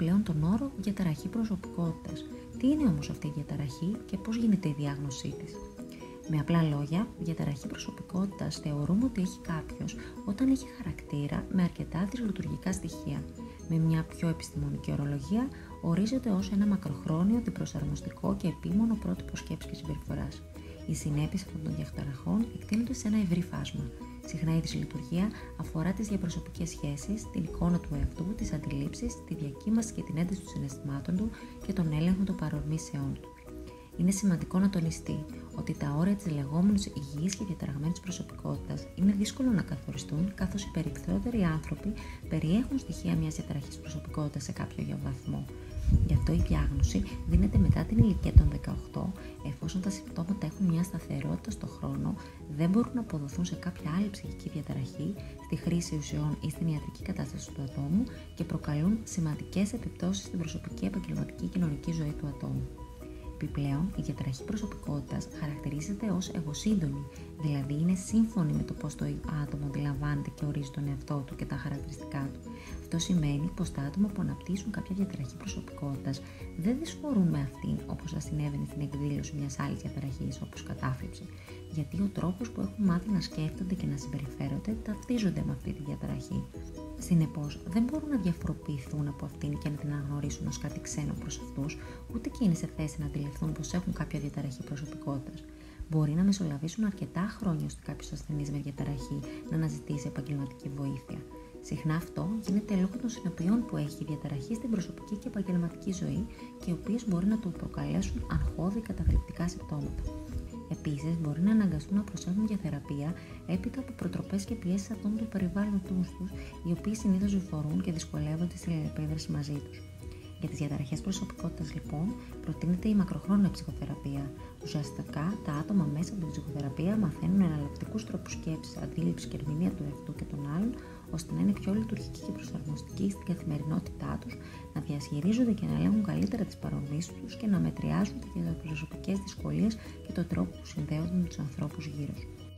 πλέον τον όρο διαταραχή προσωπικότητας. Τι είναι όμως αυτή η διαταραχή και πώς γίνεται η διάγνωσή της? Με απλά λόγια, διαταραχή προσωπικότητας θεωρούμε ότι έχει κάποιος όταν έχει χαρακτήρα με αρκετά δυσλειτουργικά στοιχεία. Με μια πιο επιστημονική ορολογία, ορίζεται ως ένα μακροχρόνιο, αντιπροσαρμοστικό και επίμονο πρότυπο σκέψης και συμπεριφοράς. Οι συνέπειες αυτών των διαταραχών εκτείνονται σε ένα ευρύ φάσμα. Συχνά η δυσλειτουργία αφορά τις διαπροσωπικές σχέσεις, την εικόνα του εαυτού, τις αντιλήψεις, τη διακύμαση και την ένταση των συναισθημάτων του και τον έλεγχο των παρορμήσεών του. Είναι σημαντικό να τονιστεί ότι τα όρια της λεγόμενης υγιής και διαταραγμένης προσωπικότητας είναι δύσκολο να καθοριστούν, καθώς οι περισσότεροι άνθρωποι περιέχουν στοιχεία μιας διαταραχής προσωπικότητας σε κάποιο βαθμό. Γι' αυτό η διάγνωση δίνεται μετά την ηλικία των 18, εφόσον τα συμπτώματα έχουν μια σταθερότητα στο χρόνο, δεν μπορούν να αποδοθούν σε κάποια άλλη ψυχική διαταραχή, στη χρήση ουσιών ή στην ιατρική κατάσταση του ατόμου και προκαλούν σημαντικές επιπτώσεις στην προσωπική, επαγγελματική και κοινωνική ζωή του ατόμου. Επιπλέον, η διαταραχή προσωπικότητας χαρακτηρίζεται ως εγωσύντονη, δηλαδή είναι σύμφωνη με το πώς το άτομο αντιλαμβάνεται και ορίζει τον εαυτό του και τα χαρακτηριστικά του. Αυτό σημαίνει πως τα άτομα που αναπτύσσουν κάποια διαταραχή προσωπικότητας δεν δυσφορούν με αυτήν όπως θα συνέβαινε στην εκδήλωση μιας άλλης διαταραχής όπως κατάθλιψη, γιατί ο τρόπος που έχουν μάθει να σκέφτονται και να συμπεριφέρονται ταυτίζονται με αυτή τη διαταραχή. Συνεπώς, δεν μπορούν να διαφοροποιηθούν από αυτήν και να την αναγνωρίσουν ως κάτι ξένο προς αυτούς, ούτε και είναι σε θέση να αντιληφθούν πως έχουν κάποια διαταραχή προσωπικότητας. Μπορεί να μεσολαβήσουν αρκετά χρόνια ώστε κάποιος ασθενής με διαταραχή να αναζητήσει επαγγελματική βοήθεια. Συχνά αυτό γίνεται λόγω των συνεπειών που έχει η διαταραχή στην προσωπική και επαγγελματική ζωή και οι οποίες μπορεί να του προκαλέσουν αγχώδη καταθλιπτικά συμπτώματα. Επίσης, μπορεί να αναγκαστούν να προσέχουν για θεραπεία έπειτα από προτροπές και πιέσεις ατόμων του περιβάλλοντος τους, οι οποίοι συνήθως βιφορούν και δυσκολεύονται στην αλληλεπίδραση μαζί τους. Για τις διαταραχές προσωπικότητας, λοιπόν, προτείνεται η μακροχρόνια ψυχοθεραπεία. Ουσιαστικά, τα άτομα μέσα από την ψυχοθεραπεία μαθαίνουν εναλλακτικούς τρόπους σκέψης, αντίληψη και ερμηνεία του εαυτού και των άλλων, ώστε να είναι πιο λειτουργικοί και προσαρμοστικοί στην καθημερινότητά τους, να διαχειρίζονται και να ελέγχουν καλύτερα τις παρορμήσεις τους και να μετριάζουν τις διαπροσωπικές δυσκολίες και τον τρόπο που συνδέονται με τους ανθρώπους γύρω τους.